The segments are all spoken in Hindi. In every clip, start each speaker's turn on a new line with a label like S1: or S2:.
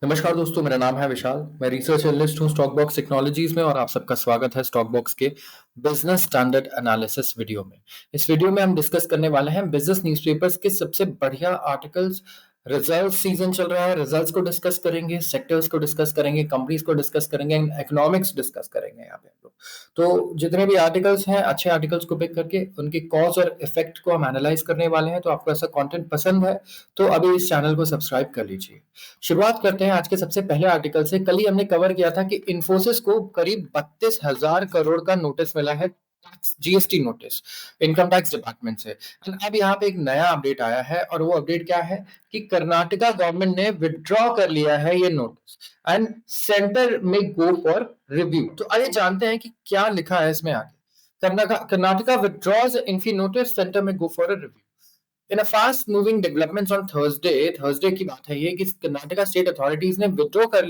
S1: नमस्कार दोस्तों, मेरा नाम है विशाल। मैं रिसर्च एनालिस्ट हूँ स्टॉक बॉक्स टेक्नोलॉजीज में और आप सबका स्वागत है स्टॉक बॉक्स के बिजनेस स्टैंडर्ड एनालिसिस वीडियो में। इस वीडियो में हम डिस्कस करने वाले हैं बिजनेस न्यूज़पेपर्स के सबसे बढ़िया आर्टिकल्स। रिजल्ट सीजन चल रहा है, रिजल्ट्स को डिस्कस करेंगे, सेक्टर्स को डिस्कस करेंगे, कंपनीज को डिस्कस करेंगे, इकोनॉमिक्स डिस्कस करेंगे यहाँ पे हम लोग। तो जितने भी आर्टिकल्स हैं, अच्छे आर्टिकल्स को पिक करके उनके कॉज और इफेक्ट को हम एनालाइज करने वाले हैं। तो आपको ऐसा कंटेंट पसंद है तो अभी इस चैनल को सब्सक्राइब कर लीजिए। शुरुआत करते हैं आज के सबसे पहले आर्टिकल से। कल ही हमने कवर किया था कि इन्फोसिस को करीब 32,000 करोड़ का नोटिस मिला है, GST notice, income tax department से। अब यहाँ पे एक नया अपडेट आया है और वो अपडेट क्या है कि कर्नाटका गवर्नमेंट ने विड्रॉ कर लिया है ये नोटिस एंड सेंटर में गो फॉर रिव्यू। तो आइए जानते हैं कि क्या लिखा है इसमें आगे। Karnataka withdraws Infy notice, centre में go for a review. In a fast moving developments on Thursday की बात है ये कि कर्नाटका स्टेट अथॉरिटीज ने विड्रॉ कर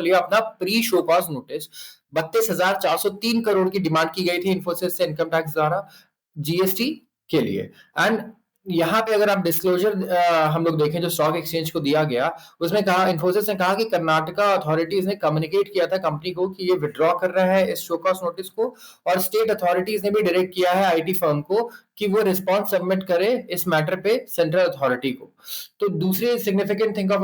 S1: लिया अपना pre show cause notice. 32,403 crore की डिमांड की गई थी इन्फोसिस से इनकम टैक्स द्वारा जीएसटी के लिए। एंड यहाँ पे अगर आप डिस्क्लोजर हम लोग देखें जो स्टॉक एक्सचेंज को दिया गया, उसमें कहा, इन्फोसिस ने कहा कि कर्नाटका अथॉरिटीज ने कम्युनिकेट किया था कंपनी को कि ये विड्रॉ कर रहा है इस शो कॉज नोटिस को, और स्टेट अथॉरिटीज ने भी डायरेक्ट किया है आईटी फर्म को कि वो रिस्पॉन्स सबमिट करे इस मैटर पे सेंट्रल अथॉरिटी को। तो दूसरे significant thing of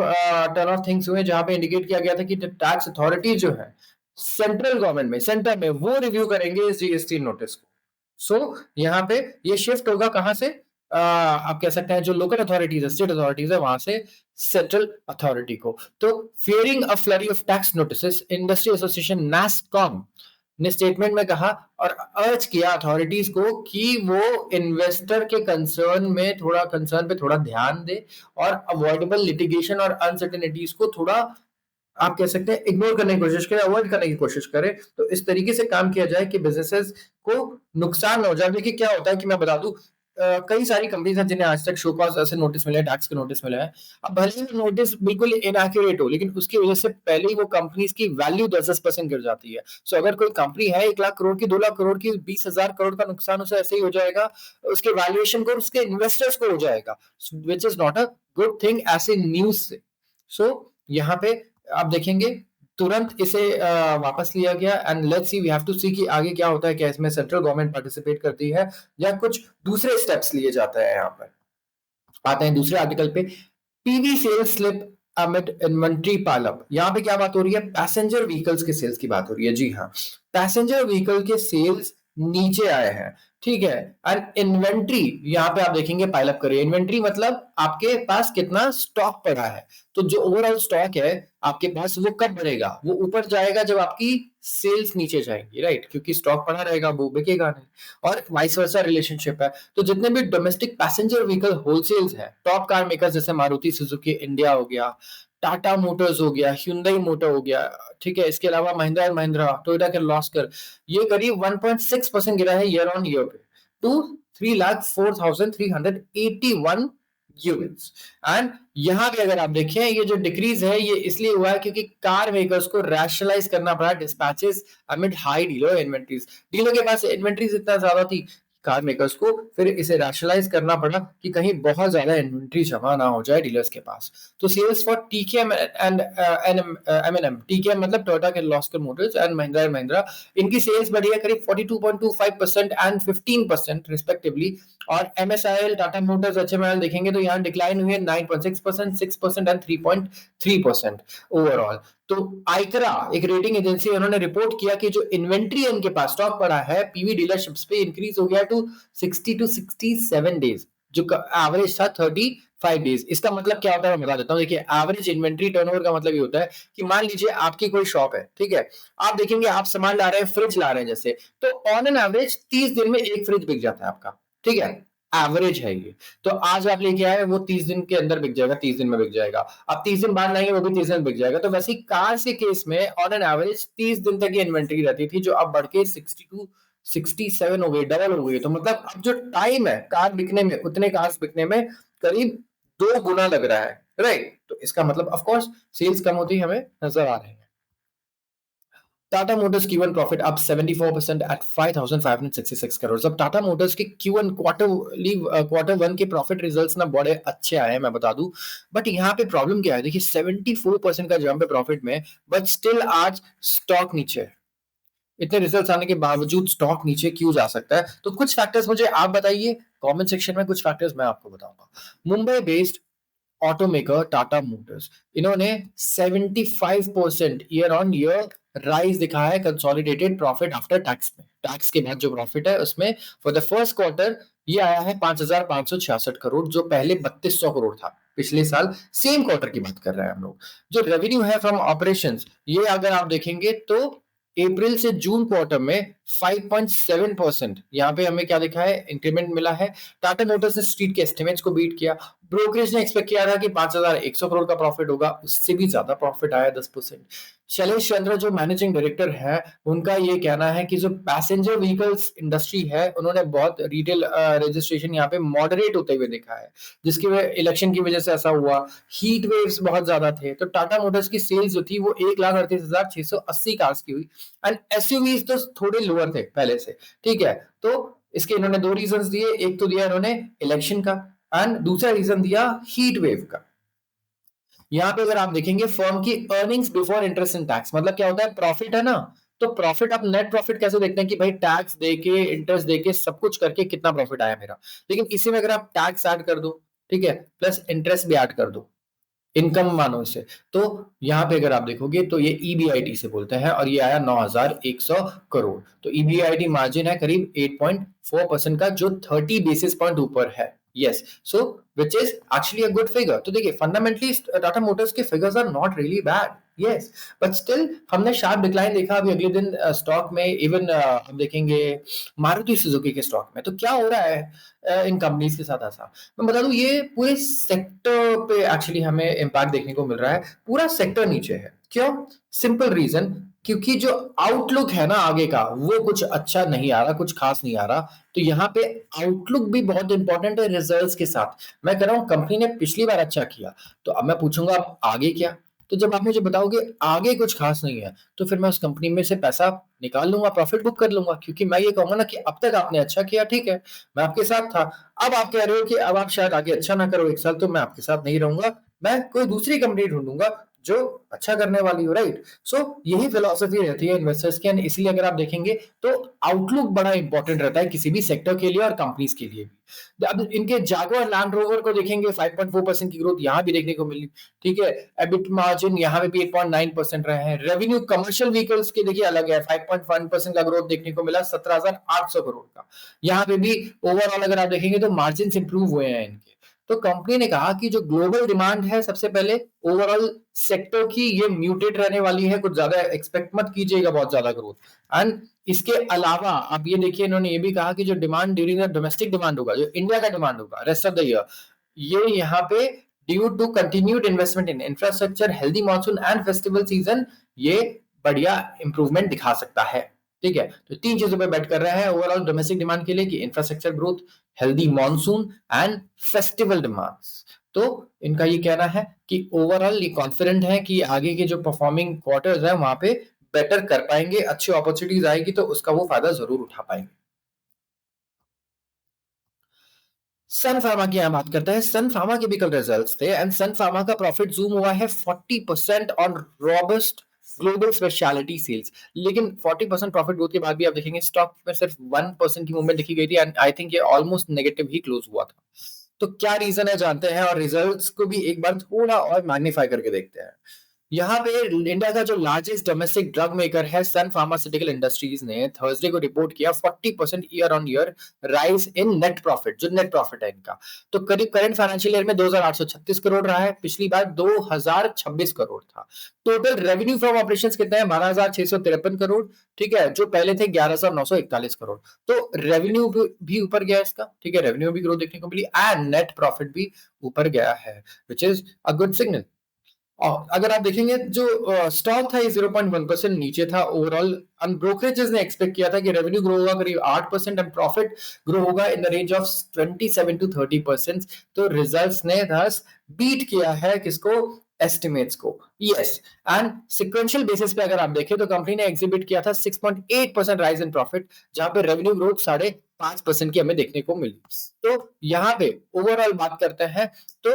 S1: turn off things हुए जहां पे इंडिकेट किया गया था कि टैक्स अथॉरिटी जो है सेंट्रल गवर्नमेंट में, सेंटर में, वो रिव्यू करेंगे इस जीएसटी नोटिस को। सो यहाँ पे ये शिफ्ट होगा कहां से, आप कह सकते हैं जो लोकल अथॉरिटीज है, स्टेट अथॉरिटीज है, वहां से सेंट्रल अथॉरिटी को। तो fearing a flurry of tax notices, industry association NASSCOM ने स्टेटमेंट में कहा और अर्ज किया अथॉरिटीज को कि वो इन्वेस्टर के कंसर्न पे थोड़ा ध्यान दे और अवॉइडेबल लिटिगेशन और अनसर्टेनिटीज को थोड़ा, आप कह सकते हैं, इग्नोर करने की कोशिश करें, अवॉइड करने की कोशिश करें। तो इस तरीके से काम किया जाए कि बिजनेसेस को नुकसान ना हो जाए। देखिए क्या होता है कि मैं बता दूं, कई सारी कंपनीज हैं जिन्हें आज तक शो कॉज ऐसे नोटिस मिले हैं, टैक्स के नोटिस मिले हैं। अब भले ही नोटिस बिल्कुल इनएक्यूरेट हो, लेकिन उसकी वजह से पहले ही वो कंपनीज की वैल्यू 10% गिर जाती है। सो अगर कोई कंपनी है 1 लाख करोड़ की, 2 लाख करोड़ की, 20,000 करोड़ का नुकसान उसे ऐसे ही हो जाएगा, उसके वैल्यूएशन को, उसके इन्वेस्टर्स को हो जाएगा, which is not a good thing ऐसे न्यूज से। सो यहाँ पे आप देखेंगे तुरंत इसे वापस लिया गया। And let's see, we have to see कि आगे क्या होता है, क्या इसमें सेंट्रल गवर्नमेंट पार्टिसिपेट करती है या कुछ दूसरे स्टेप्स लिए जाते हैं। यहाँ पर आते हैं दूसरे आर्टिकल पे। PV sales slip amid inventory pileup. यहाँ पे क्या बात हो रही है, पैसेंजर व्हीकल्स के सेल्स की बात हो रही है। जी हाँ, पैसेंजर व्हीकल के सेल्स नीचे आए हैं, ठीक है। एंड इन्वेंट्री यहाँ पे आप देखेंगे पाइलअप करिए। इन्वेंट्री मतलब आपके पास कितना स्टॉक पड़ा है। तो जो ओवरऑल स्टॉक है आपके पास, वो कब बढ़ेगा, वो ऊपर जाएगा जब आपकी सेल्स नीचे जाएंगी, राइट, क्योंकि स्टॉक पड़ा रहेगा वो बिकेगा नहीं, और वाइस वर्सा रिलेशनशिप है। तो जितने भी डोमेस्टिक पैसेंजर व्हीकल होलसेल्स है, टॉप कार मेकर्स जैसे मारुति सुजुकी इंडिया हो गया, टाटा मोटर्स हो गया, ह्युंडई मोटर हो गया, ठीक है, इसके अलावा महिंद्रा एंड महिंद्रा, टोयोटा के लॉस्कर, ये करीब 1.6% गिरा है ईयर ऑन ईयर पे टू 3,04,381 यूनिट्स। एंड यहाँ पे अगर आप देखें, ये जो डिक्रीज है ये इसलिए हुआ है क्योंकि कार मेकर्स को रैशनलाइज करना पड़ा dispatches amid high dealer inventories. Dealer के पास इन्वेंट्रीज इतना ज्यादा थी, कार मेकर्स को फिर इसे रैशनलाइज करना पड़ा कि कहीं बहुत ज्यादा इन्वेंट्री जमा ना हो जाए डीलर्स के पास। तो sales for TKM and MNM, TKM मतलब टोयोटा के लॉस्कर मोटर्स, एंड महिंद्रा, इनकी सेल्स बढ़ी है करीब 42.25% एंड 15% रिस्पेक्टिवली। और एमएसआईएल, टाटा मोटर्स, एचएमआईएल देखेंगे तो यहाँ डिक्लाइन हुई है 9.6%, 6% एंड 3.3% ओवरऑल। तो आइकरा, एक रेटिंग एजेंसी, उन्होंने रिपोर्ट किया कि जो इन्वेंट्री इनके पास स्टॉक पड़ा है पीवी डीलरशिप्स पे, इंक्रीज हो गया टू 60 to 67 डेज, जो एवरेज था 35 डेज। इसका मतलब क्या होता है मैं बता देता हूँ। देखिए, एवरेज इन्वेंट्री टर्नओवर का मतलब ये होता है कि मान लीजिए आपकी कोई शॉप है, ठीक है, आप देखेंगे आप सामान ला रहे हैं, फ्रिज ला रहे हैं जैसे, तो ऑन एन एवरेज 30 दिन में एक फ्रिज बिक जाता है आपका, ठीक है, एवरेज है ये। तो आज आप लेके आए, वो 30 दिन के अंदर बिक जाएगा, 30 दिन में बिक जाएगा। अब 30 दिन बाद लाएंगे, वो भी 30 दिन में बिक जाएगा। तो वैसे ही कार के केस में ऑन एन एवरेज 30 दिन तक की इन्वेंट्री रहती थी, जो अब बढ़ के 62 67 हो गई, डबल हो गई। तो मतलब अब जो टाइम है कार बिकने में, उतने कार्स बिकने में करीब 2 गुना लग रहा है, राइट। तो इसका मतलब ऑफ कोर्स सेल्स कम होती हमें नजर आ रही है। Tata Motors Q1 profit up 74% at 5,566 crore. अब टाटा मोटर्स के Q1 क्वार्टर 1 के प्रॉफिट रिजल्ट्स ना बड़े अच्छे आए हैं, मैं बता दूं। बट यहाँ पे प्रॉब्लम क्या है, देखिए 74% का जंप है प्रॉफिट में, बट स्टिल आज स्टॉक नीचे है। इतने रिजल्ट्स आने के बावजूद स्टॉक नीचे क्यों जा सकता है? तो कुछ फैक्टर्स मुझे आप बताइए कमेंट सेक्शन में, कुछ फैक्टर्स मैं आपको बताऊंगा। Mumbai based automaker Tata Motors, इन्होंने 75% ईयर ऑन ईयर राइज दिखाया है कंसोलिडेटेड प्रॉफिट आफ्टर टैक्स में। टैक्स के बाद जो प्रॉफिट है उसमें फॉर द फर्स्ट क्वार्टर ये आया है 5,566 करोड़, जो पहले 3,200 करोड़ था पिछले साल सेम क्वार्टर की बात कर रहे हैं हम लोग। जो रेवेन्यू है फ्रॉम ऑपरेशंस, ये अगर आप देखेंगे तो अप्रैल से जून क्वार्टर में 5.7% यहाँ पे हमें क्या दिखा है, इंक्रीमेंट मिला है। टाटा मोटर्स ने स्ट्रीट के एस्टिमेट्स को बीट किया। ब्रोकरेज ने एक्सपेक्ट किया था कि 5,100 करोड़ का प्रॉफिट होगा, उससे भी ज्यादा प्रॉफिट आया 10%। शैलेश चंद्र जो मैनेजिंग डायरेक्टर है, उनका ये कहना है कि जो पैसेंजर व्हीकल्स इंडस्ट्री है, उन्होंने बहुत रिटेल रजिस्ट्रेशन यहाँ पे मॉडरेट होते हुए देखा है, जिसकी वजह इलेक्शन की वजह से ऐसा हुआ। हीट वेव्स बहुत ज्यादा थे, तो टाटा मोटर्स की सेल्स जो थी वो 1,38,680 कार्स की हुई। एंड एसयूवीज तो थोड़े लोअर थे पहले से, ठीक है। तो इसके इन्होंने दो रीजंस दिए, एक तो दिया इन्होंने इलेक्शन का एंड दूसरा रीजन दिया हीट वेव का। यहां पे अगर आप देखेंगे फर्म की earnings before interest and tax, मतलब क्या होता है, प्रॉफिट है ना, तो प्रॉफिट आप नेट प्रॉफिट कैसे देखते हैं कि भाई टैक्स देके इंटरेस्ट देके सब कुछ करके कितना प्रॉफिट आया मेरा। लेकिन इसी में अगर आप टैक्स ऐड कर दो, ठीक है, प्लस इंटरेस्ट भी ऐड कर दो, इनकम मानो इसे, तो यहां पे अगर आप देखोगे तो ये ईबीआईटी से बोलते हैं, और ये आया 9,100 करोड़। तो ईबीआईटी मार्जिन है करीब 8.4% का, जो 30 बेसिस पॉइंट ऊपर है। Yes, so which is actually a good figure. तो देखिए फंडामेंटली टाटा मोटर्स के figures are not really bad, yes, but still हमने शार्प डिक्लाइन देखा अभी अगले दिन स्टॉक में। इवन हम देखेंगे मारुति सुजुकी के स्टॉक में, तो क्या हो रहा है इन कंपनीज के साथ ऐसा, मैं बता दूं ये पूरे सेक्टर पे एक्चुअली हमें इम्पैक्ट देखने को मिल रहा है। पूरा सेक्टर नीचे है, क्यों? सिंपल रीजन, क्योंकि जो आउटलुक है ना आगे का, वो कुछ अच्छा नहीं आ रहा, कुछ खास नहीं आ रहा। तो यहाँ पे आउटलुक भी बहुत इंपॉर्टेंट है रिजल्ट्स के साथ। मैं कह रहा हूँ कंपनी ने पिछली बार अच्छा किया, तो अब मैं पूछूंगा अब आगे क्या। तो जब आप मुझे बताओगे आगे कुछ खास नहीं है, तो फिर मैं उस कंपनी में से पैसा निकाल लूंगा, प्रॉफिट बुक कर लूंगा, क्योंकि मैं ये कहूंगा ना कि अब तक आपने अच्छा किया, ठीक है, मैं आपके साथ था। अब आप कह रहे हो कि अब आप शायद आगे अच्छा ना करो 1 साल, तो मैं आपके साथ नहीं रहूंगा, मैं कोई दूसरी कंपनी ढूंढूंगा जो अच्छा करने वाली हो, राइट। सो यही फिलॉसफी रहती है इन्वेस्टर्स की, इसलिए अगर आप देखेंगे तो आउटलुक बड़ा इंपॉर्टेंट रहता है किसी भी सेक्टर के लिए और कंपनीज के लिए भी। अब इनके जागुआर लैंड रोवर को देखेंगे, 5.4% की ग्रोथ यहाँ भी देखने को मिली, ठीक है। एबिट मार्जिन यहाँ पे भी 8.9% रहे हैं। रेवेन्यू कमर्शियल व्हीकल्स के देखिए अलग है, 5.1% का ग्रोथ देखने को मिला 17,800 करोड़ का। यहाँ पे भी ओवरऑल अगर आप देखेंगे तो मार्जिन इंप्रूव हुए हैं इनके। तो कंपनी ने कहा कि जो ग्लोबल डिमांड है, सबसे पहले ओवरऑल सेक्टर की ये म्यूटेड रहने वाली है, कुछ ज्यादा एक्सपेक्ट मत कीजिएगा बहुत ज्यादा ग्रोथ। एंड इसके अलावा आप ये देखिए, इन्होंने ये भी कहा कि जो demand during the domestic demand होगा, जो इंडिया का डिमांड होगा रेस्ट ऑफ द ईयर, ये यहाँ पे due to continued investment in infrastructure, healthy monsoon and festival season, ये बढ़िया इंप्रूवमेंट दिखा सकता है, ठीक है। तो तीन चीजों पे बेट कर रहे हैं ओवरऑल डोमेस्टिक डिमांड के लिए, कि infrastructure growth, healthy monsoon and festival demands. तो इनका ये कहना है कि ओवरऑल ये कॉन्फिडेंट है कि आगे के जो परफॉर्मिंग क्वार्टर्स है वहां पे बेटर कर पाएंगे, अच्छी अपॉर्चुनिटीज आएगी तो उसका वो फायदा जरूर उठा पाएंगे। सन फार्मा की यहां बात करते हैं। सन फार्मा के भी कल रिजल्ट्स थे एंड सन फार्मा का प्रॉफिट जूम हुआ है 40% on robust global specialty sales. लेकिन 40% प्रॉफिट ग्रोथ के बाद भी आप देखेंगे स्टॉक में सिर्फ 1% की मूवमेंट देखी गई थी एंड आई थिंक ये ऑलमोस्ट नेगेटिव ही क्लोज हुआ था। तो क्या रीजन है जानते हैं, और रिजल्ट्स को भी एक बार थोड़ा और मैग्नीफाई करके देखते हैं। यहाँ पे इंडिया का जो लार्जेस्ट डोमेस्टिक ड्रग मेकर है सन फार्मास्यूटिकल इंडस्ट्रीज ने थर्सडे को रिपोर्ट किया 40% year on year rise in net profit, जो नेट प्रॉफिट है इनका। तो करीब करंट फाइनेंशियल ईयर में 2,836 करोड़ रहा है, पिछली बार 2,026 करोड़ था। टोटल रेवेन्यू फ्रॉम ऑपरेशंस कितना है, 12,653 करोड़, ठीक है, जो पहले थे 11,941 करोड़। तो रेवेन्यू भी ऊपर गया इसका, ठीक है, रेवेन्यू भी ग्रोथ देखने को मिली एंड नेट प्रॉफिट भी ऊपर गया है, which is a good signal. और अगर आप देखेंगे जो स्टॉक था ये 0.1% नीचे था ओवरऑल। ब्रोकरेजेस ने एक्सपेक्ट किया था कि रेवेन्यू ग्रो होगा करीब 8% एंड प्रॉफिट ग्रो होगा in the range of 27 to 30%। तो रिजल्ट्स ने थस बीट किया है किसको, एस्टिमेट्स को। यस, एंड सिक्वेंशियल बेसिस पे अगर आप देखें तो कंपनी ने एग्जिबिट किया था 6.8% राइज इन प्रॉफिट, जहां पे रेवेन्यू ग्रोथ 5.5% की हमें देखने को मिली। तो यहाँ पे ओवरऑल बात करते हैं तो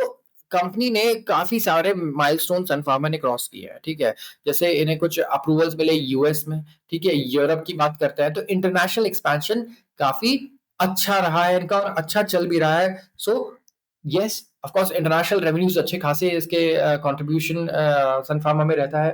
S1: कंपनी ने काफी सारे माइलस्टोन सन फार्मा ने क्रॉस किए हैं, ठीक है। जैसे इन्हें कुछ अप्रूवल्स मिले यूएस में, ठीक है। यूरोप की बात करते हैं तो इंटरनेशनल एक्सपेंशन काफी अच्छा रहा है इनका और अच्छा चल भी रहा है। So yes, of course international revenues अच्छे खासे इसके कंट्रीब्यूशन सन फार्मा में रहता है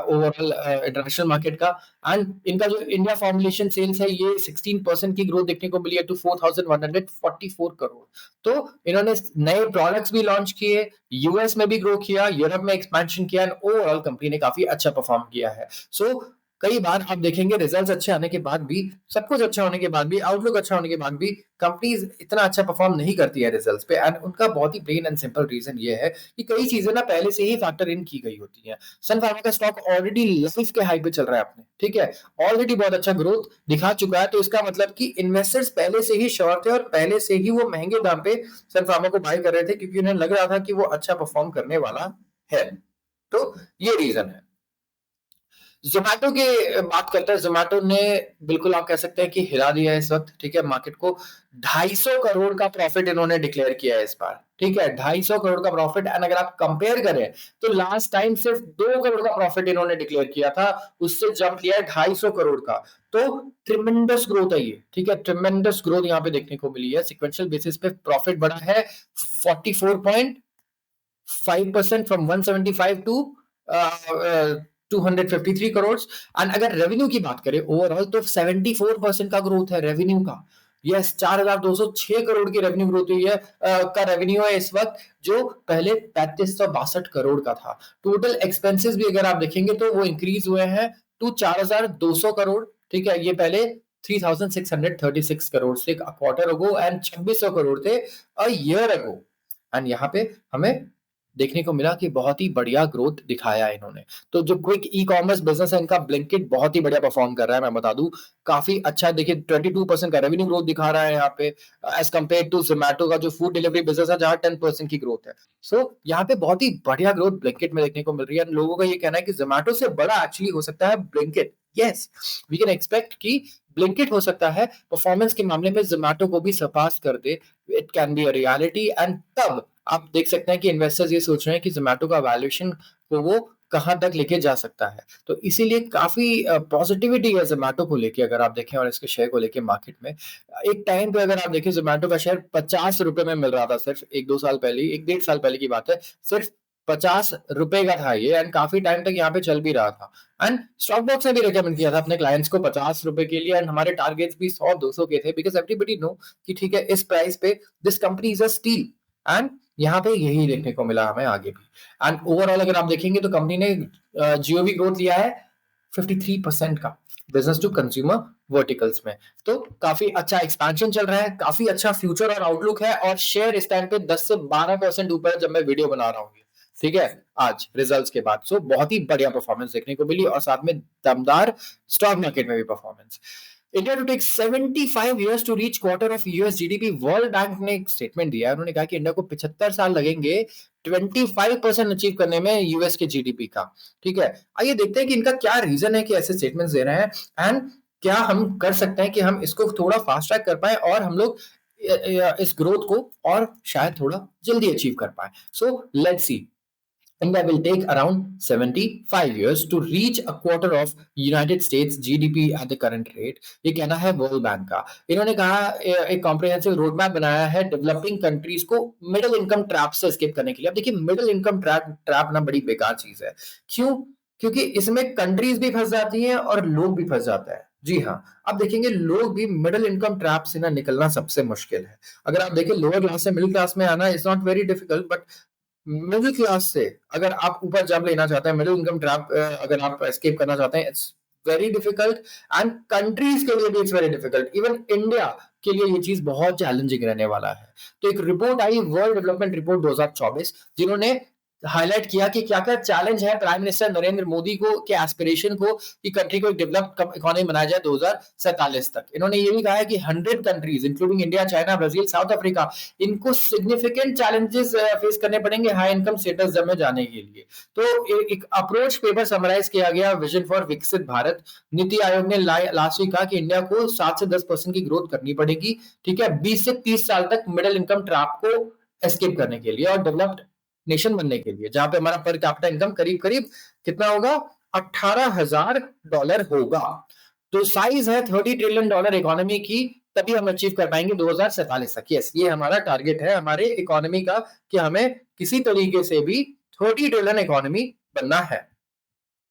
S1: ओवरऑल इंटरनेशनल मार्केट का। एंड इनका जो इंडिया फॉर्मुलेशन सेल्स है ये 16% की ग्रोथ देखने को मिली है टू 4144 करोड़। तो इन्होंने नए प्रोडक्ट्स भी लॉन्च किए, यूएस में भी ग्रो किया, यूरोप में एक्सपेंशन किया, एंड ओवरऑल कंपनी ने काफी अच्छा परफॉर्म किया है। सो कई बार आप देखेंगे रिजल्ट्स अच्छे आने के बाद भी, सब कुछ अच्छा होने के बाद भी, आउटलुक अच्छा होने के बाद भी कंपनीज इतना अच्छा परफॉर्म नहीं करती है रिजल्ट्स पे। एंड उनका बहुत ही प्लेन एंड सिंपल रीजन ये है कि कई चीजें ना पहले से ही फैक्टर इन की गई होती हैं। सन फार्मा का स्टॉक ऑलरेडी लाइफ के हाई पे चल रहा है अपने, ठीक है, ऑलरेडी बहुत अच्छा ग्रोथ दिखा चुका है। तो इसका मतलब कि इन्वेस्टर्स पहले से ही श्योर थे और पहले से ही वो महंगे दाम पे सन फार्मा को बाय कर रहे थे, क्योंकि उन्हें लग रहा था कि वो अच्छा परफॉर्म करने वाला है। तो ये रीजन है। जोमैटो की बात करते हैं। जोमैटो ने बिल्कुल आप कह सकते हैं कि हिला दिया है इस वक्त, ठीक है, मार्केट को। 250 करोड़ का प्रॉफिट इन्होंने डिक्लेयर किया है इस बार, ठीक है, 250 करोड़ का प्रॉफिट। एंड अगर आप कंपेयर करें तो लास्ट टाइम सिर्फ 2 करोड़ का प्रॉफिट इन्होंने डिक्लेयर किया था, उससे जंप लिया है 250 करोड़ का। तो ट्रिमेंडस ग्रोथ है ये, ठीक है, ट्रिमेंडस ग्रोथ यहाँ पे देखने को मिली है। सिक्वेंशियल बेसिस पे प्रॉफिट बढ़ा है 44.5% फ्रॉम 175 टू 253 करोड़। एंड अगर रेवेन्यू की बात करें ओवरऑल तो 74% का ग्रोथ है रेवेन्यू का। यस, 4206 करोड़ की रेवेन्यू ग्रोथ हुई है का रेवेन्यू है इस वक्त, जो पहले 3562 करोड़ का था। टोटल एक्सपेंसेस भी अगर आप देखेंगे तो वो इंक्रीज हुए हैं टू 4200 करोड़, ठीक है। ये पहले 3636 करोड़ से क्वार्टर अगो एंड 2600 करोड़ थे अ ईयर अगो। एंड यहाँ पे हमें देखने को मिला कि बहुत ही बढ़िया ग्रोथ दिखाया है इन्होंने। तो जो क्विक ई कॉमर्स बिजनेस है इनका ब्लिंकिट बहुत ही बढ़िया परफॉर्म कर रहा है, मैं बता दूं। काफी अच्छा, देखिए 22% का रेवेन्यू ग्रोथ दिखा रहा है यहाँ पे, एज कम्पेयर टू जोमैटो का जो फूड डिलीवरी बिजनेस है जहां 10% की ग्रोथ है। सो यहाँ पे बहुत ही बढ़िया ग्रोथ ब्लिंकिट में देखने को मिल रही है। लोगों का ये कहना है कि जोमैटो से बड़ा एक्चुअली हो सकता है Blinkit. Yes, we can expect कि ब्लिंकिट हो सकता है परफॉर्मेंस के मामले में जोमैटो को भी सरपास कर दे। It can be a reality. And तब आप देख सकते हैं कि इन्वेस्टर्स ये सोच रहे हैं कि जोमैटो का वैल्यूएशन को वो कहां तक लेके जा सकता है। तो इसीलिए काफी पॉजिटिविटी है जोमैटो को लेके अगर आप देखें और इसके शेयर को लेके मार्केट में। एक टाइम पे अगर आप देखें जोमैटो का शेयर 50 रुपए में मिल रहा था, सिर्फ 1-2 साल पहले, 1-1.5 साल पहले की बात है, सिर्फ 50 रुपए का था ये। एंड काफी टाइम तक यहाँ पे चल भी रहा था। एंड स्टॉक बॉक्स ने भी रिकमेंड किया था अपने क्लाइंट्स को 50 रुपए के लिए। एंड हमारे टारगेट्स भी 100-200 के थे, बिकॉज एवरीबडी नो कि ठीक है इस प्राइस पे this company is a steel. And यहाँ पे यही देखने को मिला हमें आगे भी। एंड ओवरऑल अगर आप देखेंगे तो कंपनी ने जीओवी ग्रोथ लिया है 53% का बिजनेस टू कंज्यूमर वर्टिकल्स में। तो काफी अच्छा एक्सपेंशन चल रहा है, काफी अच्छा फ्यूचर और आउटलुक है। और शेयर इस टाइम पे 10 से 12% ऊपर जब मैं वीडियो बना रहा हूँ, ठीक है, आज रिजल्ट्स के बाद। सो बहुत ही बढ़िया परफॉर्मेंस देखने को मिली और साथ में दमदार स्टॉक मार्केट में भी performance. India to take 75 years to reach quarter of US GDP. World bank ने एक स्टेटमेंट दिया है, उन्होंने कहा कि इंडिया को 75 साल लगेंगे 25% अचीव करने में यूएस के जीडीपी का, ठीक है। आइए देखते हैं कि इनका क्या रीजन है कि ऐसे स्टेटमेंट्स दे रहे हैं, एंड क्या हम कर सकते हैं कि हम इसको थोड़ा फास्ट ट्रैक कर पाए और हम लोग इस ग्रोथ को और शायद थोड़ा जल्दी अचीव कर पाए। So let's see. India will take around 75 years to reach a quarter of United States GDP at the current rate। ये कहना है वर्ल्ड बैंक का। इन्होंने कहा एक कॉम्प्रिहेंसिव रोड मैप बनाया है डेवलपिंग कंट्रीज को मिडिल इनकम ट्रैप से एस्केप करने के लिए। अब देखिए मिडिल इनकम ट्रैप ना बड़ी बेकार चीज है। क्यों? क्योंकि इसमें कंट्रीज भी फंस जाती हैं और लोग भी फंस जाते हैं। जी हाँ, अब देखेंगे लोग भी मिडिल इनकम ट्रैप से ना निकलना सबसे मुश्किल है। अगर आप देखें लोअर क्लास से मिडिल क्लास में आना is not very difficult, but middle class से अगर आप ऊपर जंप लेना चाहते हैं, मिडिल इनकम ट्रैप अगर आप एस्केप करना चाहते हैं, it's very difficult. And countries के लिए भी it's very difficult. Even India के लिए ये चीज बहुत चैलेंजिंग रहने वाला है। तो एक रिपोर्ट आई, वर्ल्ड डेवलपमेंट रिपोर्ट 2024, जिन्होंने हाईलाइट किया कि क्या क्या चैलेंज है प्राइम मिनिस्टर नरेंद्र मोदी को के एस्पिरेशन को कि कंट्री को एक डेवलप्ड इकोनॉमी बनाया जाए 2047 तक। इन्होंने ये भी कहा है कि 100 countries including India, China, Brazil, south Africa, इनको सिग्निफिकेंट चैलेंजेस फेस करने पड़ेंगे हाई इनकम स्टेटस में जाने के लिए। तो एक अप्रोच पेपर समराइज किया गया विजन फॉर विकसित भारत। नीति आयोग ने लास्ट वीक कहा कि इंडिया को 7 से 10% की ग्रोथ करनी पड़ेगी, ठीक है, 20 से 30 साल तक मिडिल इनकम ट्रैप को एस्केप करने के लिए और डेवलप्ड नेशन बनने के लिए, जहां पे हमारा पर कैपिटा इनकम करीब करीब कितना होगा, $18,000 होगा। तो साइज है $30 ट्रिलियन इकोनॉमी की, तभी हम अचीव कर पाएंगे 2047 तक। यस, ये हमारा टारगेट है हमारे इकोनॉमी का कि हमें किसी तरीके से भी 30 ट्रिलियन इकोनॉमी बनना है।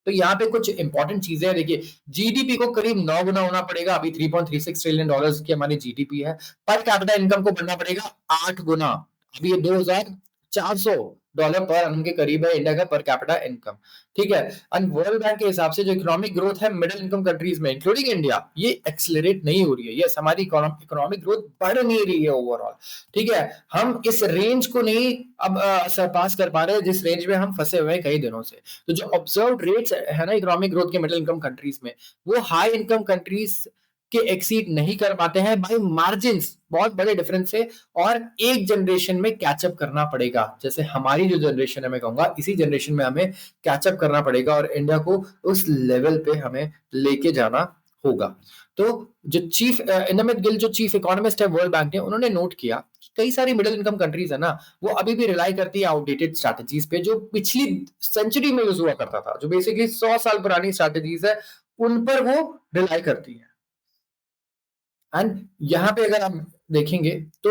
S1: तो यहाँ पे कुछ इंपॉर्टेंट चीजें हैं। देखिए, जीडीपी को करीब 9 गुना होना पड़ेगा, अभी $3.36 ट्रिलियन की हमारी जीडीपी है। पर कैपिटा इनकम को बढ़ना पड़ेगा 8 गुना, अभी ये $2,400 पर annum के करीब है इंडिया का पर कैपिटा इनकम, ठीक है। एंड वर्ल्ड बैंक के हिसाब से जो इकोनॉमिक ग्रोथ है मिडिल इनकम कंट्रीज में इंक्लूडिंग इंडिया, ये एक्सेलरेट नहीं हो रही है। यस, हमारी इकोनॉमिक ग्रोथ बढ़ नहीं रही है ओवरऑल, ठीक है। हम इस रेंज को नहीं अब सरपास कर पा रहे जिस रेंज में हम फंसे हुए हैं कई दिनों से। तो जो ऑब्जर्व रेट्स है ना इकोनॉमिक ग्रोथ के मिडिल इनकम कंट्रीज में, वो हाई इनकम कंट्रीज के एक्सीड नहीं कर पाते हैं बाय मार्जिन्स, बहुत बड़े डिफरेंस से, और एक जनरेशन में कैचअप करना पड़ेगा। जैसे हमारी जो जनरेशन है, मैं कहूंगा इसी जनरेशन में हमें कैचअप करना पड़ेगा और इंडिया को उस लेवल पे हमें लेके जाना होगा। तो जो चीफ इनमित गिल जो चीफ इकोनॉमिस्ट है वर्ल्ड बैंक ने, उन्होंने नोट किया कई सारी मिडिल इनकम कंट्रीज है ना, वो अभी भी रिलाई करती है आउटडेटेड स्ट्रैटेजीज पे जो पिछली सेंचुरी में यूज हुआ करता था, जो बेसिकली 100 साल पुरानी स्ट्रैटेजीज है, उन पर वो रिलाई करती है। एंड यहाँ पे अगर आप देखेंगे तो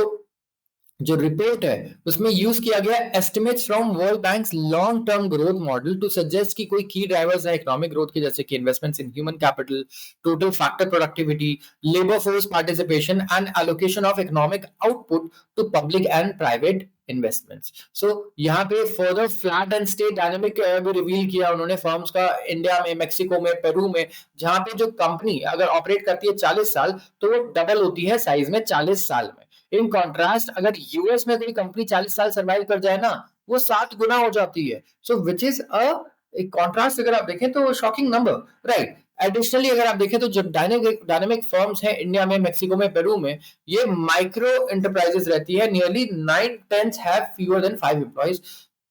S1: जो रिपोर्ट है उसमें यूज किया गया estimates from world bank's long term growth model to suggest कि कोई की ड्राइवर्स है इकोनॉमिक ग्रोथ के, जैसे कि investments in human capital, total factor productivity, labour force participation and allocation of economic output to public and private investments. So यहाँ पे further flat and state dynamic भी रिवील किया उन्होंने फर्म्स का इंडिया में, मेक्सिको में, पेरू में, जहां पे जो कंपनी अगर ऑपरेट करती है 40 साल तो वो डबल होती है साइज में 40 साल में। इन कॉन्ट्रास्ट अगर यूएस में कोई कंपनी 40 साल सर्वाइव कर जाए ना, वो 7 गुना हो जाती है। सो विच इज एक कॉन्ट्रास्ट अगर आप देखें तो शॉकिंग नंबर, राइट। एडिशनली अगर आप देखें तो जो डायनेमिक फर्म्स हैं इंडिया में, मेक्सिको में, पेरू में, ये माइक्रो एंटरप्राइजेस रहती है, nearly 9/10 have fewer than 5 employees,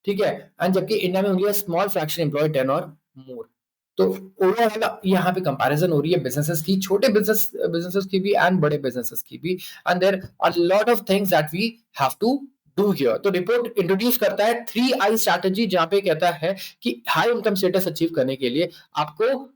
S1: ठीक है। एंड जबकि इंडिया में ओनली स्मॉल फ्रैक्शन एम्प्लॉय 10 और मोर। तो ओवरऑल यहाँ पे कंपैरिजन हो रही है बिजनेसेस की, छोटे बिजनेसेस की भी एंड बड़े बिजनेसेस की भी, and there are lot of things that we have to do here. तो रिपोर्ट इंट्रोड्यूस करता है 3 I स्ट्रैटेजी, जहां पे कहता है कि हाई इनकम स्टेटस अचीव करने के लिए आपको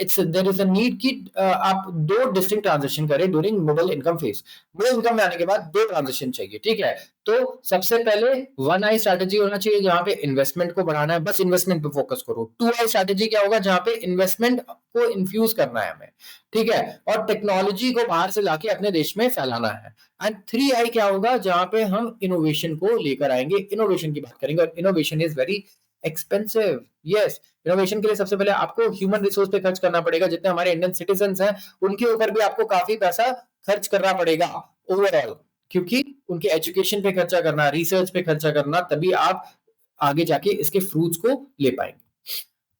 S1: it's there is a need कि आप 2 डिस्टिंक्ट ट्रांजिशन करें during middle income phase. Middle income में आने के बाद 2 ट्रांजिशन चाहिए, ठीक है। तो सबसे पहले 1 I स्ट्रैटेजी होना चाहिए जहां पे इन्वेस्टमेंट को बढ़ाना है, बस इन्वेस्टमेंट पे फोकस करो। 2 I स्ट्रैटेजी क्या होगा, जहां पे इन्वेस्टमेंट को इन्फ्यूज करना है हमें, ठीक है, और टेक्नोलॉजी को बाहर से लाके अपने देश में फैलाना है। एंड 3 I क्या होगा, जहां पे हम इनोवेशन को लेकर आएंगे, इनोवेशन की बात करेंगे, और innovation is very expensive. Yes, innovation के लिए सबसे पहले आपको ह्यूमन रिसोर्स पे खर्च करना पड़ेगा। जितने हमारे इंडियन सिटीजंस हैं उनके ऊपर भी आपको काफी पैसा खर्च करना पड़ेगा ओवरऑल, क्योंकि उनके एजुकेशन पे खर्चा करना, रिसर्च पे खर्चा करना, तभी आप आगे जाके इसके फ्रूट्स को ले पाएंगे।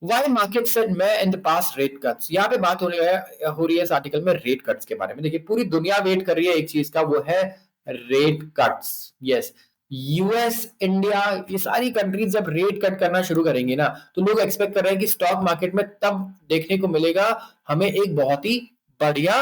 S1: Why market said मैं in the past rate cuts? यहाँ पे बात हो रही है इस आर्टिकल में रेट कट्स के बारे में। देखिए, पूरी दुनिया वेट कर रही है एक चीज का, वो है rate cuts. Yes, US, India, ये सारी कंट्रीज जब रेट कट करना शुरू करेंगी ना, तो लोग एक्सपेक्ट कर रहे हैं कि स्टॉक मार्केट में तब देखने को मिलेगा हमें एक बहुत ही बढ़िया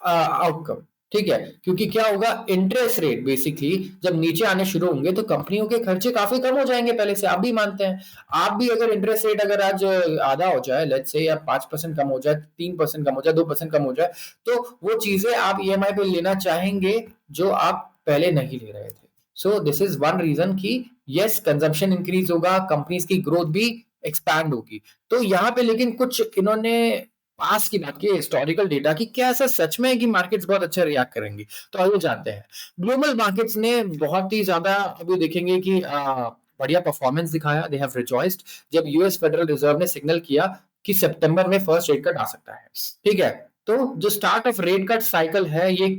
S1: आउटकम, ठीक है। क्योंकि क्या होगा, इंटरेस्ट रेट बेसिकली जब नीचे आने शुरू होंगे तो कंपनियों के खर्चे काफी कम हो जाएंगे पहले से, आप भी मानते हैं। आप भी अगर इंटरेस्ट रेट अगर आज आधा हो जाए, लेट्स से, या 5% कम हो जाए, 3% कम हो जाए, 2% कम हो जाए, तो वो चीजें आप ईएमआई पे लेना चाहेंगे जो आप पहले नहीं ले रहे थे। So this is one reason कि यस, कंजम्पशन इंक्रीज होगा, कंपनीज की ग्रोथ भी एक्सपैंड होगी। तो यहाँ पे लेकिन कुछ इन्होंने पास की बात की, हिस्टोरिकल डेटा की, क्या ऐसा सच में है कि मार्केट्स बहुत अच्छा रिएक्ट करेंगी? तो आइए जानते हैं। ग्लोबल मार्केट्स ने बहुत ही ज्यादा अभी देखेंगे कि बढ़िया परफॉर्मेंस दिखाया, दे हैव रिजॉइस्ड जब यूएस फेडरल रिजर्व ने सिग्नल किया कि सितंबर में फर्स्ट रेट कट आ सकता है, ठीक है। तो जो start of rate cut cycle है, ये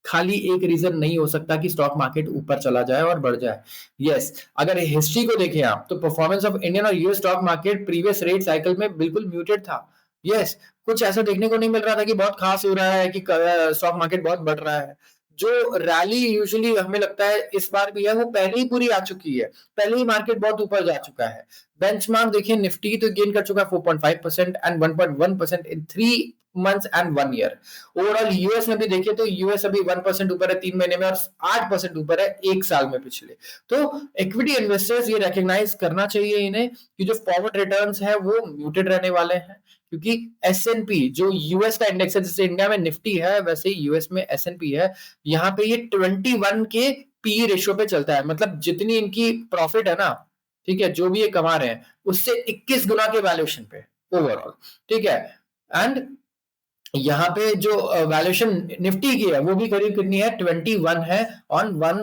S1: खाली एक रीजन नहीं हो सकता कि स्टॉक मार्केट ऊपर चला जाए और बढ़ जाए। यस, अगर हिस्ट्री को देखें आप तो परफॉर्मेंस ऑफ इंडियन और US stock market previous rate cycle में बिल्कुल म्यूटेड था। यस, कुछ ऐसा देखने को नहीं मिल रहा था कि बहुत खास हो रहा है कि स्टॉक मार्केट बहुत बढ़ रहा है। जो रैली यूजुअली हमें लगता है इस बार भी है वो पहले ही पूरी आ चुकी है, पहले ही मार्केट बहुत ऊपर जा चुका है। बेंचमार्क देखिए, निफ्टी तो गेन कर चुका है 4.5% and 1.1% in 3 months and 1 year. Overall US में भी देखिए तो यूएस अभी 1% ऊपर है 3 महीने में और 8% ऊपर है 1 साल में पिछले। तो इक्विटी इन्वेस्टर्स ये रिकॉग्नाइज करना चाहिए इन्हें कि जो फॉरवर्ड रिटर्न्स है वो म्यूटेड रहने वाले हैं, क्योंकि एसएनपी जो यूएस का इंडेक्स है, जैसे इंडिया में निफ्टी है वैसे ही यूएस में एसएनपी है, यहाँ पे ये 21 के पी रेशियो पे चलता है। मतलब जितनी इनकी प्रॉफिट है ना, ठीक है, जो भी ये कमा रहे हैं उससे 21 गुना के वैल्यूएशन पे ओवरऑल, ठीक है। एंड यहाँ पे जो वैल्यूएशन निफ्टी की है वो भी करीब कितनी है, 21 है ऑन 1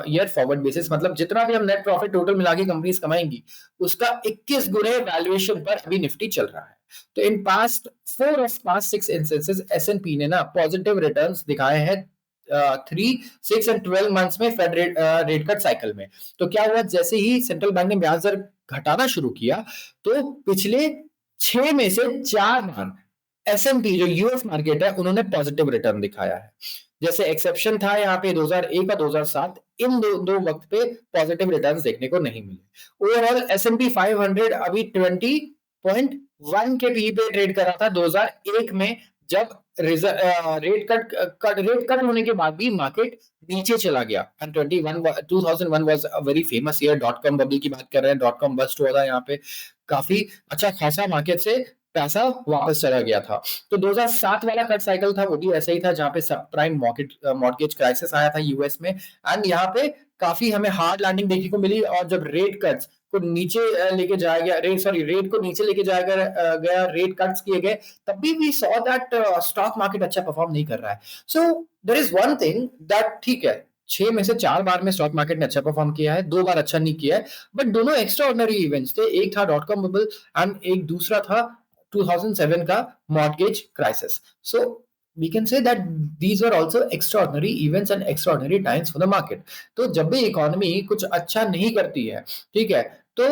S1: ईयर फॉरवर्ड बेसिस। मतलब जितना भी हम नेट प्रॉफिट टोटल मिला के कंपनीज कमाएंगी उसका 21 गुने वैल्यूएशन पर अभी निफ्टी चल रहा है। तो इन पास्ट 6 इंस्टेंसेस एसएनपी ने ना पॉजिटिव रिटर्न्स दिखाए हैं 3, 6 एंड 12 मंथ्स में फेड रेट कट साइकिल में। तो क्या हुआ, जैसे ही सेंट्रल बैंक ने ब्याज दर घटाना शुरू किया तो पिछले 6 में से 4 बार एसएनपी जो यूएस मार्केट है उन्होंने पॉजिटिव रिटर्न दिखाया है। जैसे एक्सेप्शन था यहाँ पे 2001 और 2007, इन दो वक्त पे पॉजिटिव रिटर्न्स देखने को नहीं मिले। ओवरऑल एसएनपी 500 अभी 20.1 के पी पे ट्रेड कर रहा था 2001 में, जब रेट कट होने के बाद भी मार्केट नीचे चला गया। And 2001 was a very famous year, dot com bubble की बात कर रहे हैं, डॉट कॉम बस्ट हुआ था यहाँ पे, काफी अच्छा खासा मार्केट से पैसा वापस चला गया था। तो 2007 वाला कट साइकिल था वो भी ऐसा ही था, जहां पे सब प्राइम मॉर्गेज क्राइसिस आया था यूएस में। एंड यहाँ पे काफी हमें हार्ड लैंडिंग देखने को मिली, और जब रेट कट्स को नीचे लेके जाया गया, रेट को नीचे लेके जाया गया, रेट कट्स किए गए, तब भी we saw that stock market अच्छा परफॉर्म नहीं कर रहा है। So there is one thing that, ठीक है, 6 में से 4 बार में स्टॉक मार्केट ने अच्छा परफॉर्म किया है, 2 बार अच्छा नहीं किया है, बट दोनों एक्स्ट्रा ऑर्डिनरी इवेंट्स थे। एक था डॉट कॉम बबल एंड एक दूसरा था 2007 का mortgage crisis. So we can say that these were also extraordinary events and extraordinary times for the market. तो जब भी इकोनॉमी कुछ अच्छा नहीं करती है, ठीक है, तो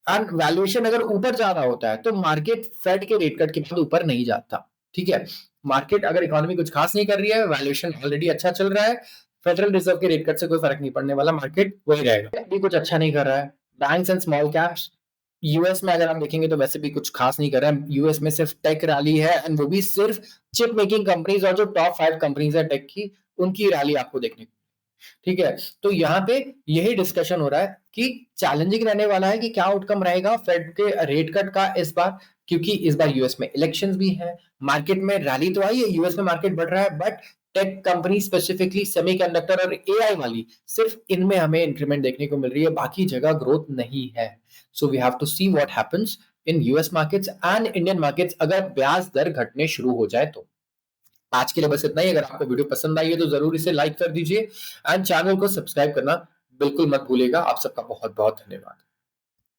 S1: एंड वैल्यूएशन अगर ऊपर जा रहा होता है तो मार्केट फेड के रेट कट के बाद ऊपर नहीं जाता, ठीक है। मार्केट अगर इकोनॉमी कुछ खास नहीं कर रही है, वैल्यूएशन ऑलरेडी अच्छा चल रहा है, फेडरल रिजर्व के रेट कट से कोई फर्क नहीं पड़ने वाला, मार्केट वही रहेगा। अभी कुछ अच्छा नहीं कर रहा है, banks and small caps US में अगर आप देखेंगे तो वैसे भी कुछ खास नहीं कर रहा है। यूएस में सिर्फ टेक रैली है, एंड वो भी सिर्फ चिप मेकिंग कंपनीज और जो टॉप 5 कंपनीज है टेक की, उनकी रैली आपको देखने को, ठीक है। तो यहाँ पे यही डिस्कशन हो रहा है कि चैलेंजिंग रहने वाला है कि क्या आउटकम रहेगा फेड के रेट कट का इस बार, क्योंकि इस बार यूएस में इलेक्शंस भी है। मार्केट में रैली तो आई है, यूएस में मार्केट बढ़ रहा है, but tech company specifically semiconductor और एआई वाली, सिर्फ इनमें हमें इंक्रीमेंट देखने को मिल रही है, बाकी जगह ग्रोथ नहीं है। So we have to see what happens in US markets and Indian markets अगर ब्याज दर घटने शुरू हो जाए तो। आज के लिए बस इतना ही। अगर आपको वीडियो पसंद आई है तो जरूर इसे लाइक कर दीजिए एंड चैनल को सब्सक्राइब करना बिल्कुल मत भूलिएगा। आप सबका बहुत बहुत धन्यवाद।